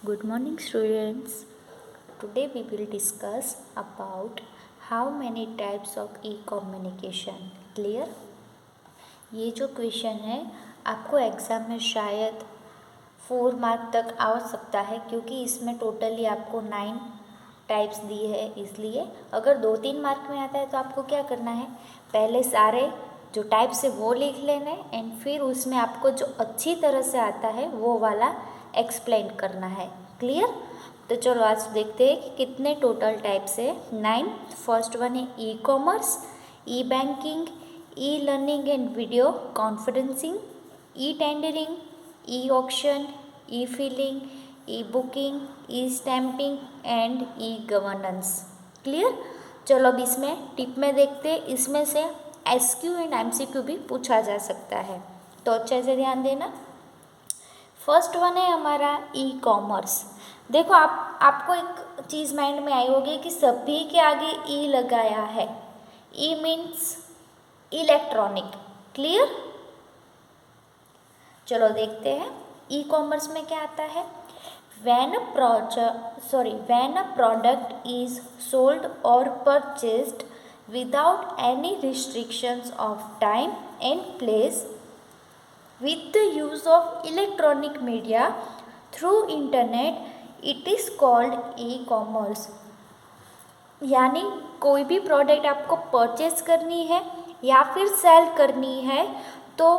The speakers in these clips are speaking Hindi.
Good morning, students. Today we will discuss about how many types of e-communication. Clear? ये जो क्वेश्चन है आपको एग्ज़ाम में शायद 4 मार्क तक आ सकता है, क्योंकि इसमें टोटली आपको 9 टाइप्स दी है। इसलिए अगर 2-3 मार्क में आता है तो आपको क्या करना है, पहले सारे जो टाइप्स है वो लिख लेना है एंड फिर उसमें आपको जो अच्छी तरह से आता है वो वाला एक्सप्लेन करना है। क्लियर? तो चलो आज देखते हैं कि कितने टोटल टाइप्स है। 9। फर्स्ट वन है e commerce, E banking, e learning and video conferencing, e tendering, e auction, E filling, E booking, E stamping and e governance. Clear? चलो अब इसमें टिप में देखते हैं। इसमें से एसक्यू एंड एमसीक्यू भी पूछा जा सकता है, तो अच्छे से ध्यान देना। फर्स्ट वन है हमारा ई कॉमर्स। देखो आपको एक चीज़ माइंड में आई होगी कि सभी के आगे ई लगाया है। E means electronic. क्लियर? चलो देखते हैं ई कॉमर्स में क्या आता है। when a product is sold or purchased without any restrictions of time and place with the use of electronic media through internet, it is called e-commerce। यानी कोई भी प्रोडक्ट आपको परचेज करनी है या फिर सेल करनी है तो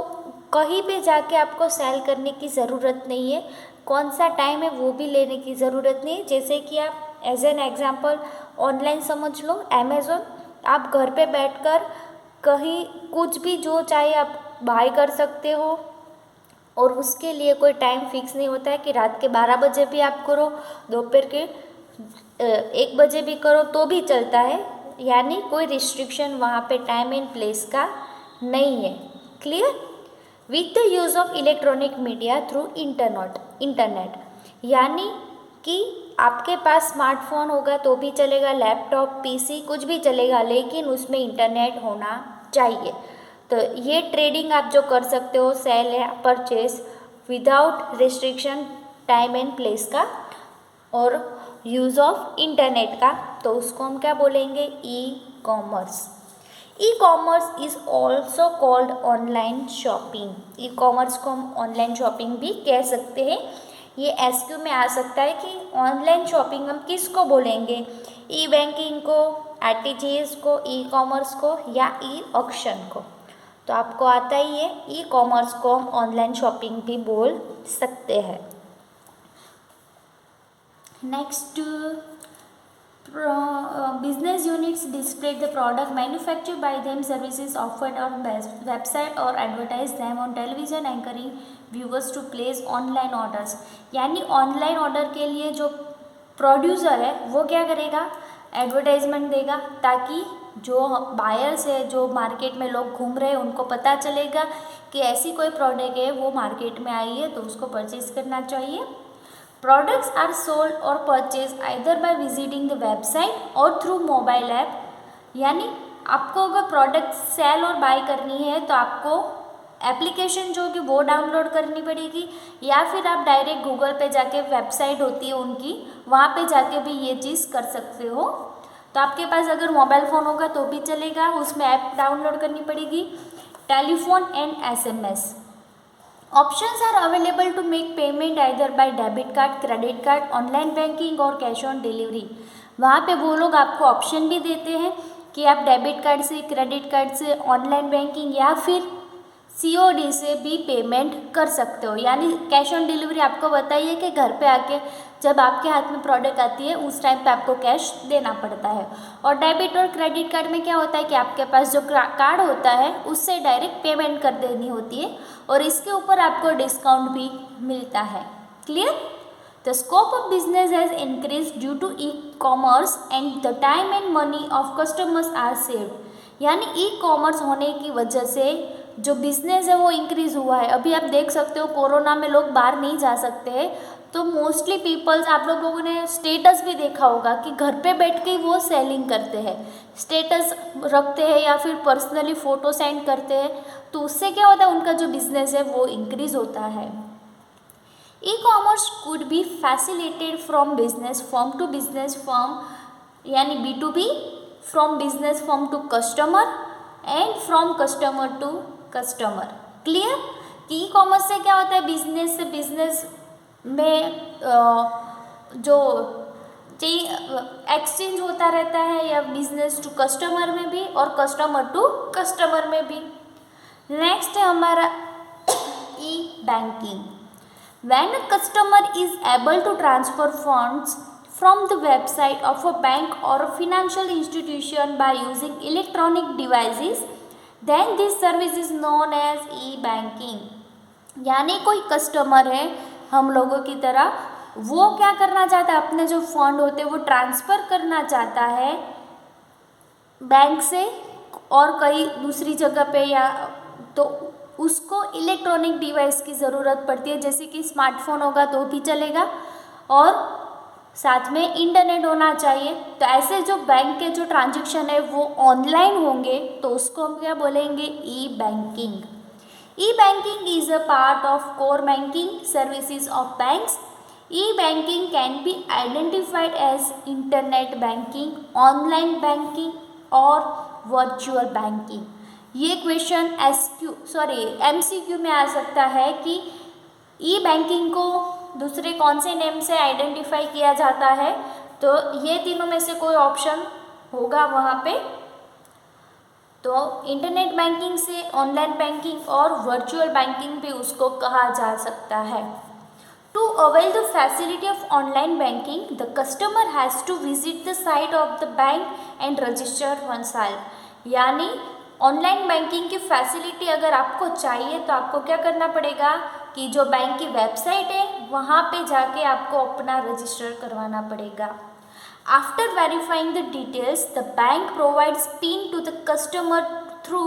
कहीं पे जाके आपको सेल करने की ज़रूरत नहीं है, कौन सा टाइम है वो भी लेने की ज़रूरत नहीं है। जैसे कि आप एज एन एग्जांपल ऑनलाइन समझ लो, अमेज़ोन। आप घर पे बैठकर कहीं कुछ भी जो चाहे आप बाय कर सकते हो और उसके लिए कोई टाइम फिक्स नहीं होता है कि रात के 12 बजे भी आप करो, दोपहर के 1 बजे भी करो तो भी चलता है। यानी कोई रिस्ट्रिक्शन वहाँ पे टाइम एंड प्लेस का नहीं है। Clear? With the use of electronic media through internet, यानी कि आपके पास स्मार्टफोन होगा तो भी चलेगा, लैपटॉप, पीसी कुछ भी चलेगा, लेकिन उसमें इंटरनेट होना चाहिए। तो ये ट्रेडिंग आप जो कर सकते हो, सेल या purchase without restriction time and place का और यूज़ ऑफ इंटरनेट का, तो उसको हम क्या बोलेंगे, e commerce. E commerce is also called online shopping. E commerce को हम ऑनलाइन शॉपिंग भी कह सकते हैं। ये एसक्यू में आ सकता है कि ऑनलाइन शॉपिंग हम किसको बोलेंगे, ई बैंकिंग को, आरटीजीएस को, ई कॉमर्स को या ई ऑक्शन को। तो आपको आता ही है, ई कॉमर्स को हम ऑनलाइन शॉपिंग भी बोल सकते हैं। Next, business units display the product manufactured by them, services offered on website or advertise them on television, encouraging viewers to place online orders। यानी ऑनलाइन ऑर्डर के लिए जो प्रोड्यूसर है वो क्या करेगा, एडवर्टाइजमेंट देगा ताकि जो बायर्स है, जो मार्केट में लोग घूम रहे हैं, उनको पता चलेगा कि ऐसी कोई प्रोडक्ट है वो मार्केट में आई है तो उसको परचेज करना चाहिए। Products are sold or purchased either by visiting the website or through mobile app। यानी आपको अगर प्रोडक्ट सेल और बाय करनी है तो आपको एप्लीकेशन जो कि वो डाउनलोड करनी पड़ेगी, या फिर आप डायरेक्ट गूगल पे जाके, वेबसाइट होती है उनकी, वहाँ पे जाके भी ये चीज़ कर सकते हो। तो आपके पास अगर मोबाइल फ़ोन होगा तो भी चलेगा, उसमें ऐप डाउनलोड करनी पड़ेगी। Telephone and SMS options are available to make payment either by debit card, credit card, online banking और कैश ऑन डिलीवरी। वहाँ पे वो लोग आपको ऑप्शन भी देते हैं कि आप डेबिट कार्ड से, क्रेडिट कार्ड से, ऑनलाइन बैंकिंग या फिर सीओडी से भी पेमेंट कर सकते हो। यानी कैश ऑन डिलीवरी आपको बताइए कि घर पे आके जब आपके हाथ में प्रोडक्ट आती है उस टाइम पे आपको कैश देना पड़ता है। और डेबिट और क्रेडिट कार्ड में क्या होता है कि आपके पास जो कार्ड होता है उससे डायरेक्ट पेमेंट कर देनी होती है और इसके ऊपर आपको डिस्काउंट भी मिलता है। Clear? The scope of business has increase due to e commerce and the time and money of customers are saved. यानी ई कॉमर्स होने की वजह से जो बिज़नेस है वो इंक्रीज़ हुआ है। अभी आप देख सकते हो कोरोना में लोग बाहर नहीं जा सकते हैं, तो मोस्टली पीपल्स, आप लोगों ने स्टेटस भी देखा होगा कि घर पे बैठ के वो सेलिंग करते हैं, स्टेटस रखते हैं या फिर पर्सनली फ़ोटो सेंड करते हैं। तो उससे क्या होता है, उनका जो बिज़नेस है वो इंक्रीज़ होता है। E commerce could be facilitated from business firm to business firm, यानी B2B, from business firm to customer and from customer to customer. Clear? कि ई कॉमर्स से क्या होता है, बिजनेस से बिजनेस में जो एक्सचेंज होता रहता है, या बिजनेस टू कस्टमर में भी और कस्टमर टू कस्टमर में भी। नेक्स्ट है हमारा e banking. When a customer is able to transfer funds from the website of a bank or a financial institution by using electronic devices, then this service is known as e-banking। यानी कोई कस्टमर है हम लोगों की तरह, वो क्या करना चाहता है, अपने जो फंड होते हैं वो ट्रांसफ़र करना चाहता है बैंक से और कहीं दूसरी जगह पे, या तो उसको इलेक्ट्रॉनिक डिवाइस की ज़रूरत पड़ती है, जैसे कि स्मार्टफोन होगा तो भी चलेगा और साथ में इंटरनेट होना चाहिए। तो ऐसे जो बैंक के जो ट्रांजैक्शन है वो ऑनलाइन होंगे, तो उसको हम क्या बोलेंगे, e banking. E banking is a part of core banking services of banks. E banking can be identified as internet banking, online banking और वर्चुअल बैंकिंग। ये क्वेश्चन MCQ में आ सकता है कि ई बैंकिंग को दूसरे कौन से नेम से आइडेंटिफाई किया जाता है, तो ये तीनों में से कोई ऑप्शन होगा वहाँ पे। तो इंटरनेट बैंकिंग से ऑनलाइन बैंकिंग और वर्चुअल बैंकिंग भी उसको कहा जा सकता है। To avail the facility of online banking, the customer has to visit the site of the bank and register oneself. यानी ऑनलाइन बैंकिंग की फैसिलिटी अगर आपको चाहिए तो आपको क्या करना पड़ेगा कि जो बैंक की वेबसाइट है वहाँ पे जाके आपको अपना रजिस्टर करवाना पड़ेगा। After verifying the details, the bank provides pin to the customer through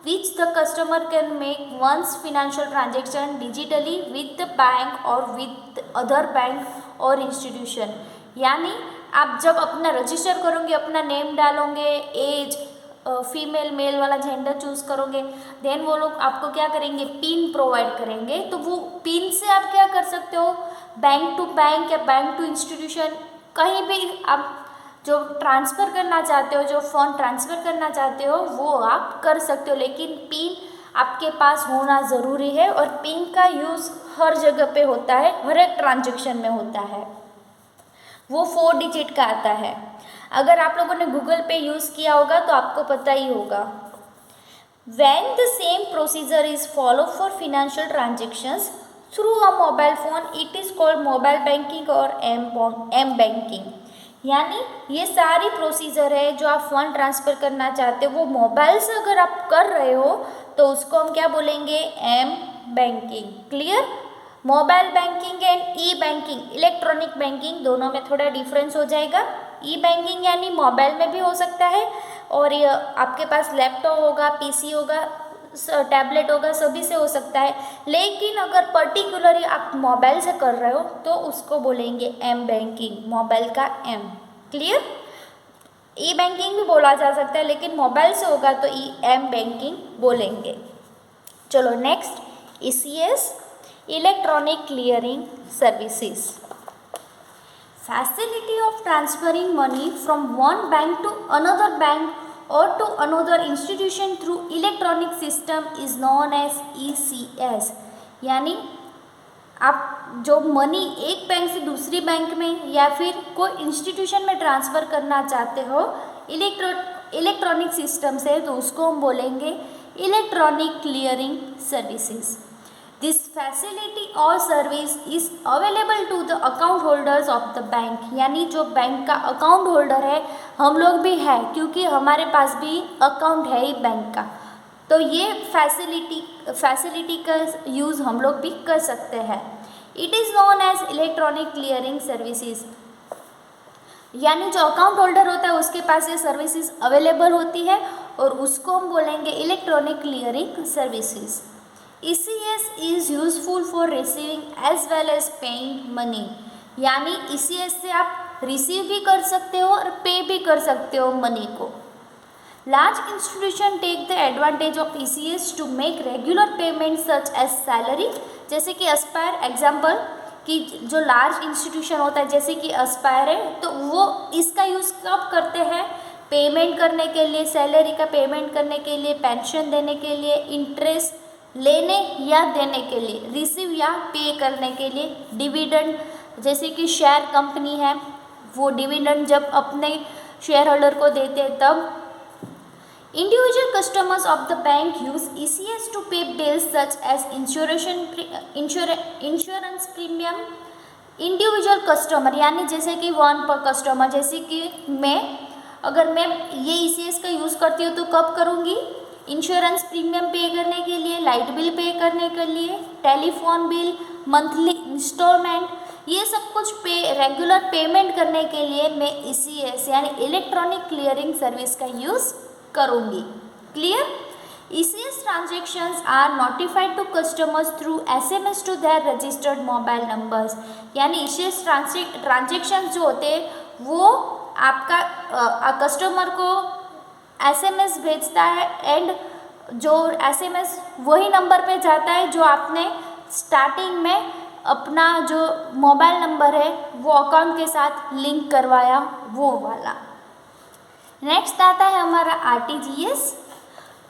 which the customer can make once financial transaction digitally with the bank और विद अदर बैंक और इंस्टीट्यूशन। यानी आप जब अपना रजिस्टर करोगे, अपना नेम डालोगे, एज फीमेल मेल वाला जेंडर चूज़ करोगे, देन वो लोग आपको क्या करेंगे, पिन प्रोवाइड करेंगे। तो वो पिन से आप क्या कर सकते हो, बैंक टू बैंक या बैंक टू इंस्टीट्यूशन, कहीं भी आप जो ट्रांसफ़र करना चाहते हो, जो फंड ट्रांसफ़र करना चाहते हो वो आप कर सकते हो, लेकिन पिन आपके पास होना ज़रूरी है। और पिन का यूज़ हर जगह पे होता है, हर एक ट्रांजेक्शन में होता है। वो 4 डिजिट का आता है। अगर आप लोगों ने गूगल पे यूज़ किया होगा तो आपको पता ही होगा। When the same procedure is followed for financial transactions through a mobile phone, it is called mobile banking और M banking। यानी ये सारी प्रोसीजर है जो आप फंड ट्रांसफ़र करना चाहते हो, वो मोबाइल से अगर आप कर रहे हो तो उसको हम क्या बोलेंगे, M banking. Clear? Mobile banking and E banking, electronic banking, दोनों में थोड़ा डिफरेंस हो जाएगा। ई बैंकिंग यानी मोबाइल में भी हो सकता है, और ये आपके पास लैपटॉप होगा, पीसी होगा, टैबलेट होगा, सभी से हो सकता है। लेकिन अगर पर्टिकुलरली आप मोबाइल से कर रहे हो तो उसको बोलेंगे एम बैंकिंग, मोबाइल का एम। क्लियर? ई बैंकिंग भी बोला जा सकता है, लेकिन मोबाइल से होगा तो ई एम बैंकिंग बोलेंगे। चलो next, ECS, electronic clearing services. Facility of transferring money from one bank to another bank और to another institution through electronic system is known as ECS। यानी आप जो मनी एक बैंक से दूसरी बैंक में या फिर कोई इंस्टीट्यूशन में ट्रांसफ़र करना चाहते हो इलेक्ट्रॉनिक सिस्टम से, तो उसको हम बोलेंगे electronic clearing services. This facility or service is available to the account holders of the bank। यानी जो बैंक का अकाउंट होल्डर है, हम लोग भी है क्योंकि हमारे पास भी अकाउंट है ही बैंक का, तो ये फैसिलिटी का यूज़ हम लोग भी कर सकते हैं। It is known as electronic clearing services. यानी जो अकाउंट होल्डर होता है उसके पास ये सर्विसेज अवेलेबल होती है और उसको हम बोलेंगे electronic clearing services. ECS is useful for receiving as well as paying money। यानी ECS से आप रिसीव भी कर सकते हो और पे भी कर सकते हो मनी को। Large institution take the advantage of ECS to make regular payment such as salary, जैसे कि एस्पायर एग्जाम्पल कि जो लार्ज इंस्टीट्यूशन होता है जैसे कि एस्पायर है, तो वो इसका यूज़ कब करते हैं? पेमेंट करने के लिए, सैलरी का पेमेंट करने के लिए, पेंशन देने के लिए, इंटरेस्ट लेने या देने के लिए, रिसीव या पे करने के लिए, डिविडेंड जैसे कि शेयर कंपनी है वो डिविडेंड जब अपने शेयर होल्डर को देते हैं तब। Individual customers of the bank use ECS to pay bills such as insurance premium. Individual customer यानी जैसे कि वन पर कस्टमर, जैसे कि अगर मैं ये ECS का यूज़ करती हूँ तो कब करूँगी? इंश्योरेंस प्रीमियम पे करने के लिए, लाइट बिल पे करने के लिए, टेलीफोन बिल, मंथली इंस्टॉलमेंट, ये सब कुछ रेगुलर पेमेंट करने के लिए मैं ECS यानी इलेक्ट्रॉनिक क्लियरिंग सर्विस का यूज़ करूँगी। Clear? ECS transactions are notified to customers through SMS to their registered mobile numbers. यानी ECS ट्रांजेक्शन्स जो होते हैं वो आपका कस्टमर को SMS भेजता है एंड जो SMS वही नंबर पे जाता है जो आपने स्टार्टिंग में अपना जो मोबाइल नंबर है वो अकाउंट के साथ लिंक करवाया वो वाला। नेक्स्ट आता है हमारा RTGS।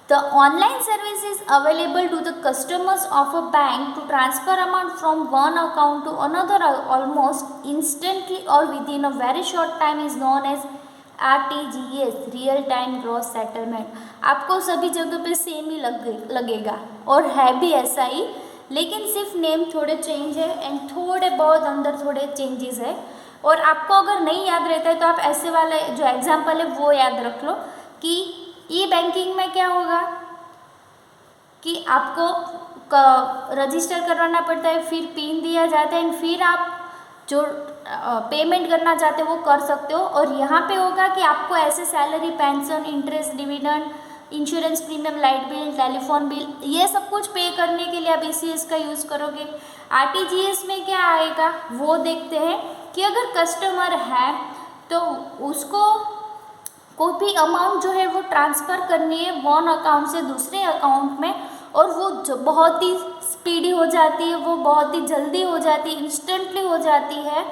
The online service is available to the customers of a bank to transfer amount from one account to another almost instantly और within a very short time is known as RTGS, real time gross settlement. आपको सभी जगह पे सेम ही लगेगा और है भी ऐसा ही, लेकिन सिर्फ नेम थोड़े चेंज है एंड थोड़े बहुत अंदर थोड़े चेंजेस है। और आपको अगर नहीं याद रहता है तो आप ऐसे वाले जो एग्जाम्पल है वो याद रख लो कि ई बैंकिंग में क्या होगा कि आपको रजिस्टर करवाना पड़ता है, फिर पिन दिया जाता है एंड फिर आप जो पेमेंट करना चाहते हो वो कर सकते हो। और यहाँ पे होगा कि आपको ऐसे salary, pension, interest, dividend, insurance premium, light bill, telephone bill, ये सब कुछ पे करने के लिए आप ECS का यूज़ करोगे। RTGS में क्या आएगा वो देखते हैं कि अगर कस्टमर है तो उसको कोई भी अमाउंट जो है वो ट्रांसफ़र करनी है वन अकाउंट से दूसरे अकाउंट में, और वो जो बहुत ही स्पीडी हो जाती है, वो बहुत ही जल्दी हो जाती है, इंस्टेंटली हो जाती है,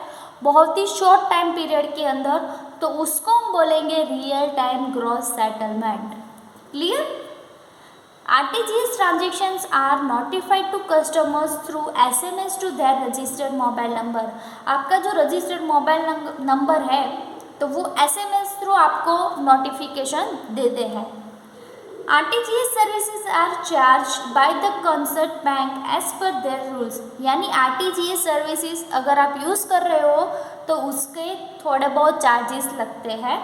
बहुत ही शॉर्ट टाइम पीरियड के अंदर, तो उसको हम बोलेंगे real time gross settlement. Clear? RTGS transactions are notified to customers through SMS to their registered mobile number। आपका जो रजिस्टर्ड मोबाइल नंबर है तो वो SMS थ्रू आपको नोटिफिकेशन देते हैं। RTGS services are charge by the concern bank as per their rules. यानी RTGS सर्विसेज अगर आप यूज़ कर रहे हो तो उसके थोड़े बहुत चार्जेस लगते हैं।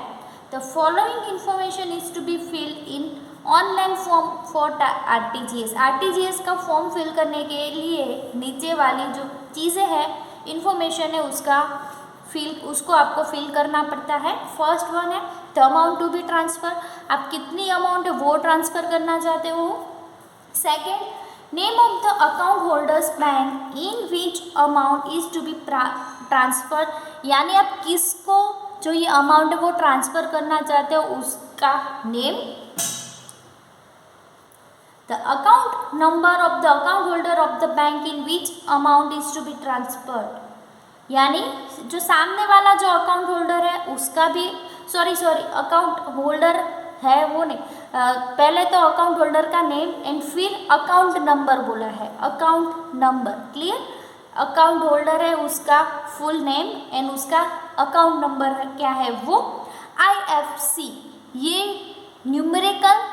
The following information is to be filled in online form for RTGS। RTGS का फॉर्म फिल करने के लिए नीचे वाली जो चीज़ें हैं, इंफॉर्मेशन है, उसको आपको फिल करना पड़ता है। फर्स्ट वन है the amount to be transfer, आप कितनी अमाउंट है वो ट्रांसफ़र करना चाहते हो। Second, name of the account holders bank in which amount is to be transfer, यानी आप किसको जो ये अमाउंट है वो ट्रांसफ़र करना चाहते हो उसका name. The account number of the account holder of the bank in which amount is to be transferred, यानी जो सामने वाला जो अकाउंट होल्डर है उसका भी अकाउंट होल्डर है वो नहीं, पहले तो अकाउंट होल्डर का नेम एंड फिर अकाउंट नंबर बोला है, account number. Clear? Account holder है उसका फुल नेम एंड उसका अकाउंट नंबर क्या है वो IFC, ये न्यूमेरिकल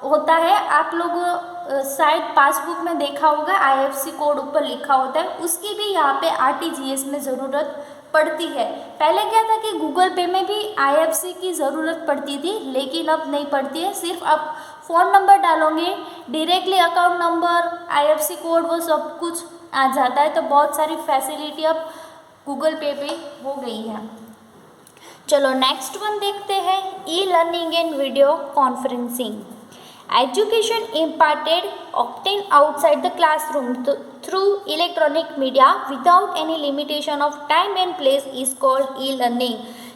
होता है। आप लोग शायद पासबुक में देखा होगा IFC कोड ऊपर लिखा होता है, उसकी भी यहाँ पे RTGS में ज़रूरत पड़ती है। पहले क्या था कि गूगल पे में भी IFC की ज़रूरत पड़ती थी, लेकिन अब नहीं पड़ती है। सिर्फ आप फ़ोन नंबर डालोगे directly account number, IFC code, वो सब कुछ आ जाता है। तो बहुत सारी फैसिलिटी अब गूगल पे हो गई है। चलो नेक्स्ट वन देखते हैं, e learning and video conferencing. Education imparted obtained outside the classroom through electronic media without any limitation of time and place is called e-learning।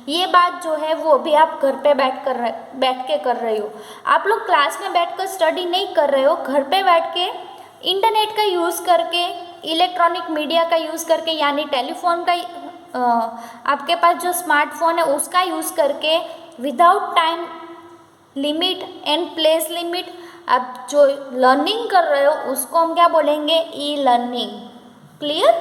ये बात जो है वो भी आप घर पे बैठ के कर रहे हो। आप लोग क्लास में बैठकर स्टडी नहीं कर रहे हो, घर पे बैठ के इंटरनेट का यूज़ करके इलेक्ट्रॉनिक मीडिया का यूज़ करके, यानी टेलीफोन का आपके पास जो स्मार्टफोन है उसका यूज़ करके without time limit and place limit आप जो लर्निंग कर रहे हो उसको हम क्या बोलेंगे, e learning. Clear?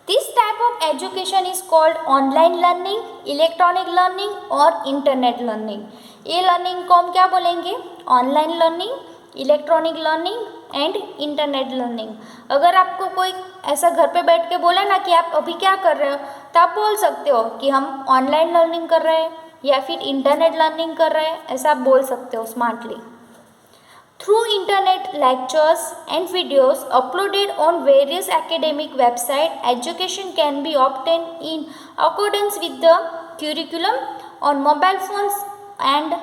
This type of education is called online learning, electronic learning और इंटरनेट लर्निंग। ई लर्निंग को हम क्या बोलेंगे, online learning, electronic learning and internet learning. अगर आपको कोई ऐसा घर पे बैठ के बोला ना कि आप अभी क्या कर रहे हो, तो आप बोल सकते हो कि हम ऑनलाइन लर्निंग कर रहे हैं या फिर इंटरनेट लर्निंग कर रहे हैं, ऐसा आप बोल सकते हो smartly. Through internet lectures and videos uploaded on various academic websites, education can be obtained in accordance with the curriculum on mobile phones and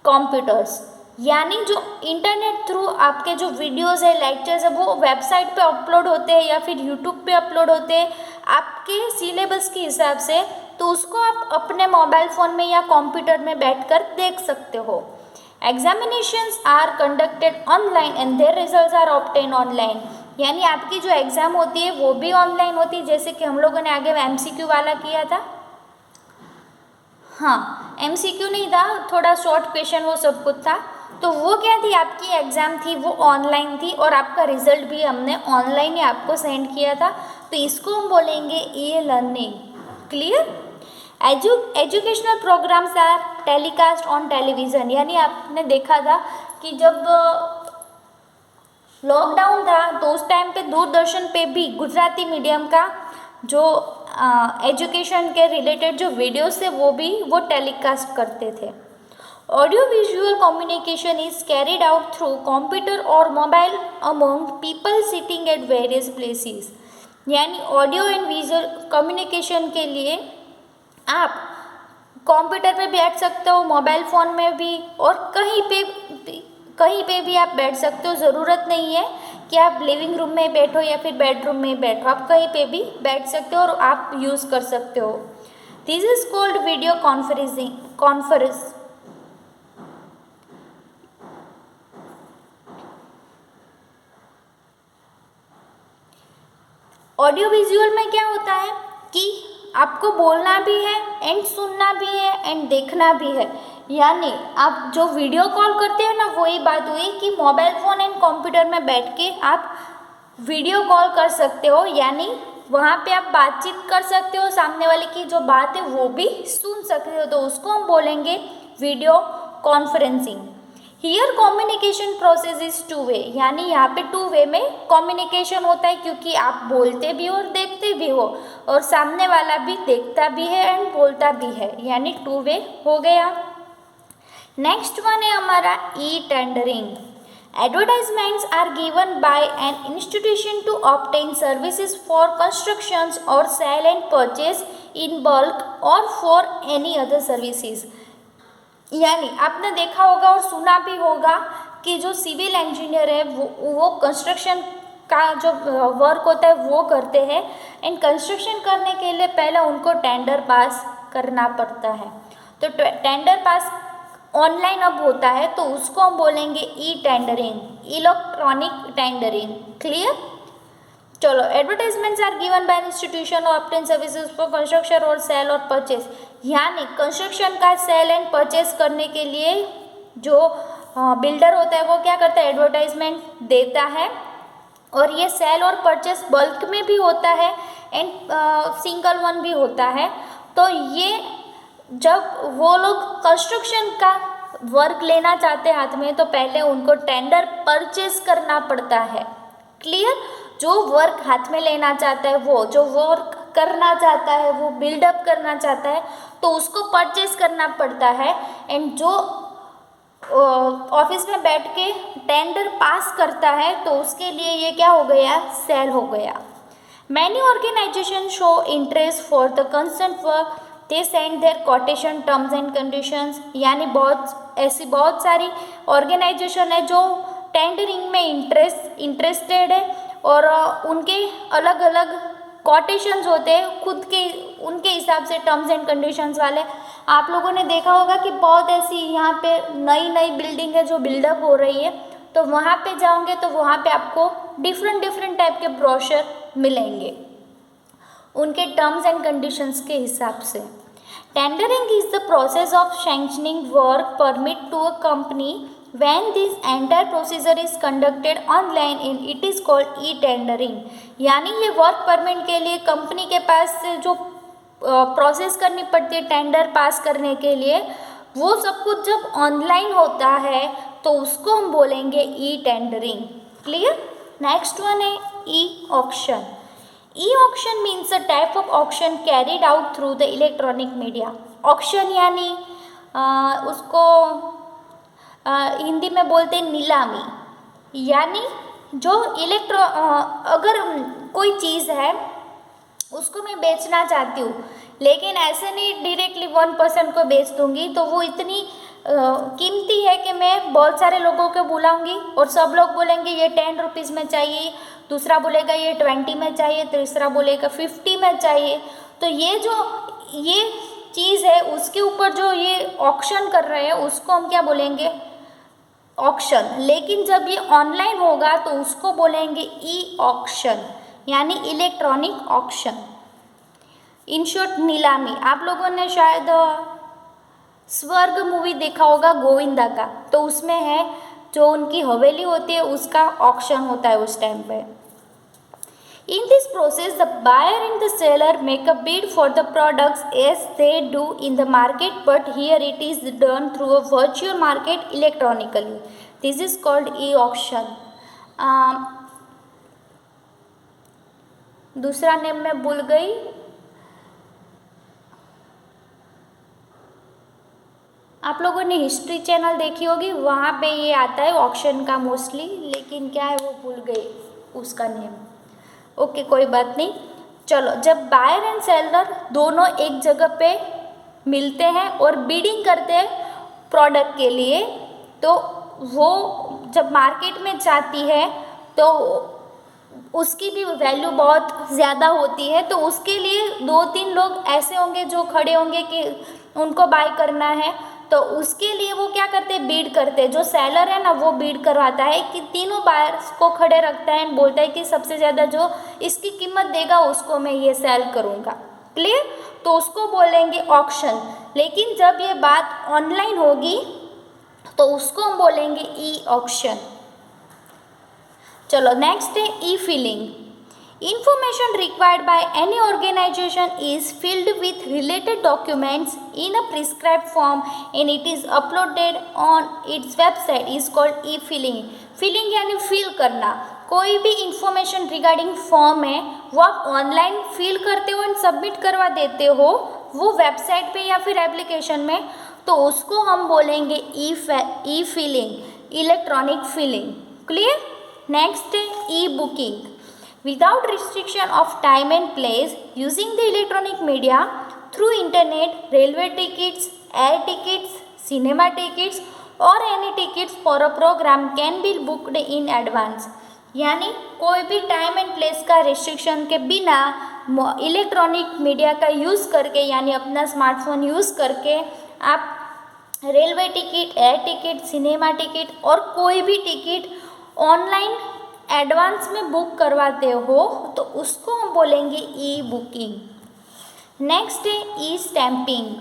computers। यानी जो इंटरनेट थ्रू आपके जो वीडियोस है, लेक्चर्स है, वो वेबसाइट पे अपलोड होते हैं या फिर यूट्यूब पे अपलोड होते हैं आपके सिलेबस के हिसाब से, तो उसको आप अपने मोबाइल फ़ोन में या कंप्यूटर में बैठकर देख सकते हो। Examinations are conducted online and their results are obtain online. यानी आपकी जो एग्ज़ाम होती है वो भी ऑनलाइन होती है, जैसे कि हम लोगों ने आगे MCQ वाला किया था। हाँ, MCQ नहीं था, थोड़ा शॉर्ट क्वेश्चन वो सब कुछ था। तो वो क्या थी, आपकी एग्ज़ाम थी वो ऑनलाइन थी और आपका रिजल्ट भी हमने ऑनलाइन ही आपको सेंड किया था, तो इसको हम बोलेंगे e learning. Clear? Educational programs are telecast on television. यानी आपने देखा था कि जब लॉकडाउन था तो उस टाइम पे दूरदर्शन पे भी गुजराती मीडियम का जो एजुकेशन के रिलेटेड जो वीडियोस थे वो टेलीकास्ट करते थे। Audio visual communication is carried out through computer और mobile among people sitting at various places. यानी ऑडियो एंड विजुअल कम्युनिकेशन के लिए आप कंप्यूटर पे बैठ सकते हो, मोबाइल फ़ोन में भी, और कहीं पे भी आप बैठ सकते हो। ज़रूरत नहीं है कि आप लिविंग रूम में बैठो या फिर बेडरूम में बैठो, आप कहीं पे भी बैठ सकते हो और आप यूज़ कर सकते हो। This is called video conference. Audio visual में क्या होता है कि आपको बोलना भी है एंड सुनना भी है एंड देखना भी है। यानी आप जो वीडियो कॉल करते हो ना, वही बात हुई कि मोबाइल फ़ोन एंड कंप्यूटर में बैठ के आप वीडियो कॉल कर सकते हो, यानी वहाँ पे आप बातचीत कर सकते हो, सामने वाले की जो बात है वो भी सुन सकते हो, तो उसको हम बोलेंगे video conferencing. Here communication process is two way. यानी यहाँ पे टू वे में कम्युनिकेशन होता है, क्योंकि आप बोलते भी हो और देखते भी हो और सामने वाला भी देखता भी है एंड बोलता भी है, यानी टू वे हो गया। नेक्स्ट वन है हमारा e tendering. Advertisements are given by an institution to obtain services for constructions और sale and purchase in bulk और फॉर एनी अदर सर्विसेज। यानी आपने देखा होगा और सुना भी होगा कि जो सिविल इंजीनियर है वो कंस्ट्रक्शन का जो वर्क होता है वो करते हैं, एंड कंस्ट्रक्शन करने के लिए पहले उनको टेंडर पास करना पड़ता है। तो टेंडर पास ऑनलाइन अब होता है, तो उसको हम बोलेंगे e tendering, electronic tendering. Clear? चलो, advertisements are given by institution और ऑब्टेन सर्विसेज फॉर कंस्ट्रक्शन और सेल और परचेज। यानी कंस्ट्रक्शन का सेल एंड परचेज करने के लिए जो बिल्डर होता है वो क्या करता है, एडवर्टाइजमेंट देता है, और ये सेल और परचेज बल्क में भी होता है एंड सिंगल वन भी होता है। तो ये जब वो लोग कंस्ट्रक्शन का वर्क लेना चाहते हैं हाथ में, तो पहले उनको टेंडर परचेज करना पड़ता है। क्लियर? जो वर्क हाथ में लेना चाहता है, वो जो वर्क करना चाहता है, वो बिल्डअप करना चाहता है, तो उसको परचेज करना पड़ता है, एंड जो ऑफिस में बैठ के टेंडर पास करता है तो उसके लिए ये क्या हो गया, सेल हो गया। Many organisation show interest for the concern work, they send their quotation terms and conditions. यानी बहुत सारी ऑर्गेनाइजेशन है जो टेंडरिंग में इंटरेस्टेड है, और उनके अलग अलग कोटेशंस होते हैं खुद के, उनके हिसाब से टर्म्स एंड कंडीशंस वाले। आप लोगों ने देखा होगा कि बहुत ऐसी यहाँ पे नई बिल्डिंग है जो बिल्डअप हो रही है, तो वहाँ पे जाओगे तो वहाँ पे आपको डिफरेंट डिफरेंट टाइप के ब्रोशर मिलेंगे उनके टर्म्स एंड कंडीशंस के हिसाब से। Tendering is the process of sanctioning work permit to a company when this entire procedure is conducted online in it is called e tendering. यानी ये वर्क परमिट के लिए कंपनी के पास से जो प्रोसेस करनी पड़ती है टेंडर पास करने के लिए, वो सब कुछ जब ऑनलाइन होता है तो उसको हम बोलेंगे e tendering. Clear. Next one है e auction. E-auction means a type of auction carried out through the electronic media. Auction यानी उसको हिंदी में बोलते हैं नीलामी। यानी जो अगर कोई चीज़ है उसको मैं बेचना चाहती हूँ, लेकिन ऐसे नहीं डायरेक्टली 1% को बेच दूँगी, तो वो इतनी कीमती है कि मैं बहुत सारे लोगों को बुलाऊंगी और सब लोग बोलेंगे ये 10 रुपीज़ में चाहिए, दूसरा बोलेगा ये 20 में चाहिए, तीसरा बोलेगा 50 में चाहिए। तो ये चीज़ है उसके ऊपर जो ये ऑक्शन कर रहे हैं उसको हम क्या बोलेंगे? ऑक्शन। लेकिन जब ये ऑनलाइन होगा तो उसको बोलेंगे ई ऑक्शन, यानी इलेक्ट्रॉनिक ऑक्शन। इन शॉर्ट नीलामी। आप लोगों ने शायद स्वर्ग मूवी देखा होगा गोविंदा का, तो उसमें है जो उनकी हवेली होती है उसका ऑक्शन होता है उस टाइम पे। In this process, the buyer and the seller make a bid for the products as they do in the market, but here it is done through a virtual market electronically. This is called e-auction. दूसरा नेम मैं भूल गई। आप लोगों ने हिस्ट्री चैनल देखी होगी, वहाँ पे ये आता है ऑक्शन का मोस्टली, लेकिन क्या है वो भूल गई उसका नेम। ओके कोई बात नहीं। चलो, जब बायर एंड सेलर दोनों एक जगह पे मिलते हैं और बिडिंग करते हैं प्रोडक्ट के लिए, तो वो जब मार्केट में जाती है तो उसकी भी वैल्यू बहुत ज़्यादा होती है। तो उसके लिए 2-3 लोग ऐसे होंगे जो खड़े होंगे कि उनको बाय करना है, तो उसके लिए वो क्या करते हैं? बीड करते हैं। जो सेलर है ना वो बीड करवाता है कि तीनों बायर्स को खड़े रखता है, बोलता है कि सबसे ज़्यादा जो इसकी कीमत देगा उसको मैं ये सेल करूँगा। क्लियर। तो उसको बोलेंगे ऑक्शन। लेकिन जब ये बात ऑनलाइन होगी तो उसको हम बोलेंगे ई ऑक्शन। चलो नेक्स्ट है ई filling. Information required by any organization is filled with related documents in a prescribed form and it is uploaded on its website is called e-filling. Filling यानी fill करना। कोई भी इंफॉर्मेशन रिगार्डिंग फॉर्म है वो आप ऑनलाइन फिल करते हो एंड सबमिट करवा देते हो वो वेबसाइट पे या फिर एप्लीकेशन में, तो उसको हम बोलेंगे e filling, electronic filling. Clear. Next है e booking. Without restriction of time and place, using the electronic media through internet, railway tickets, air tickets, cinema tickets or any tickets for a program can be booked in advance. यानी कोई भी टाइम एंड प्लेस का रिस्ट्रिक्शन के बिना इलेक्ट्रॉनिक मीडिया का यूज़ करके, यानी अपना स्मार्टफोन यूज़ करके आप railway ticket, air ticket, cinema ticket और कोई भी टिकट ऑनलाइन एडवांस में बुक करवाते हो तो उसको हम बोलेंगे ई बुकिंग। नेक्स्ट है ई स्टैंपिंग।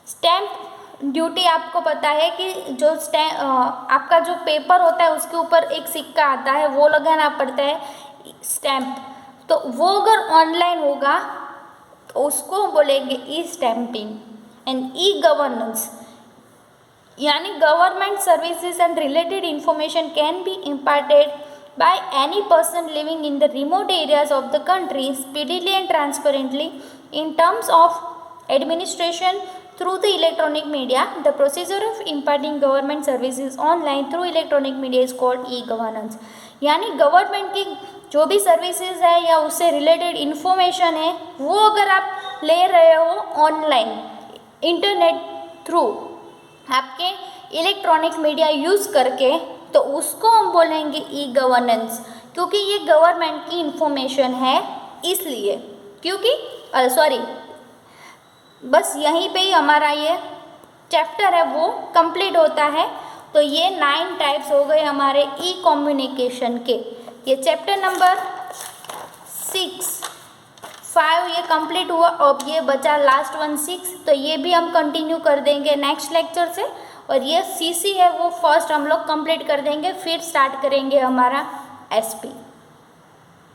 स्टैंप ड्यूटी आपको पता है कि जो आपका जो पेपर होता है उसके ऊपर एक सिक्का आता है वो लगाना पड़ता है स्टैंप, तो वो अगर ऑनलाइन होगा तो उसको बोलेंगे ई स्टैंपिंग। एंड ई गवर्नेंस यानी government services and related information can be imparted by any person living in the remote areas of the country speedily and transparently in terms of administration through the electronic media. The procedure of imparting government services online through electronic media is called e-governance. यानी गवर्नमेंट की जो भी सर्विसेज है या उससे रिलेटेड इंफॉर्मेशन है वो अगर आप ले रहे हो ऑनलाइन इंटरनेट थ्रू आपके इलेक्ट्रॉनिक मीडिया यूज़ करके, तो उसको हम बोलेंगे ई गवर्नेंस, क्योंकि ये गवर्नमेंट की इंफॉर्मेशन है इसलिए, क्योंकि बस यहीं पे ही हमारा ये चैप्टर है वो कंप्लीट होता है। तो ये 9 टाइप्स हो गए हमारे ई कम्युनिकेशन के। ये चैप्टर नंबर 5 ये कंप्लीट हुआ। अब ये बचा लास्ट 6, तो ये भी हम कंटिन्यू कर देंगे नेक्स्ट लेक्चर से। और ये CC है वो फर्स्ट हम लोग कंप्लीट कर देंगे, फिर स्टार्ट करेंगे हमारा SP।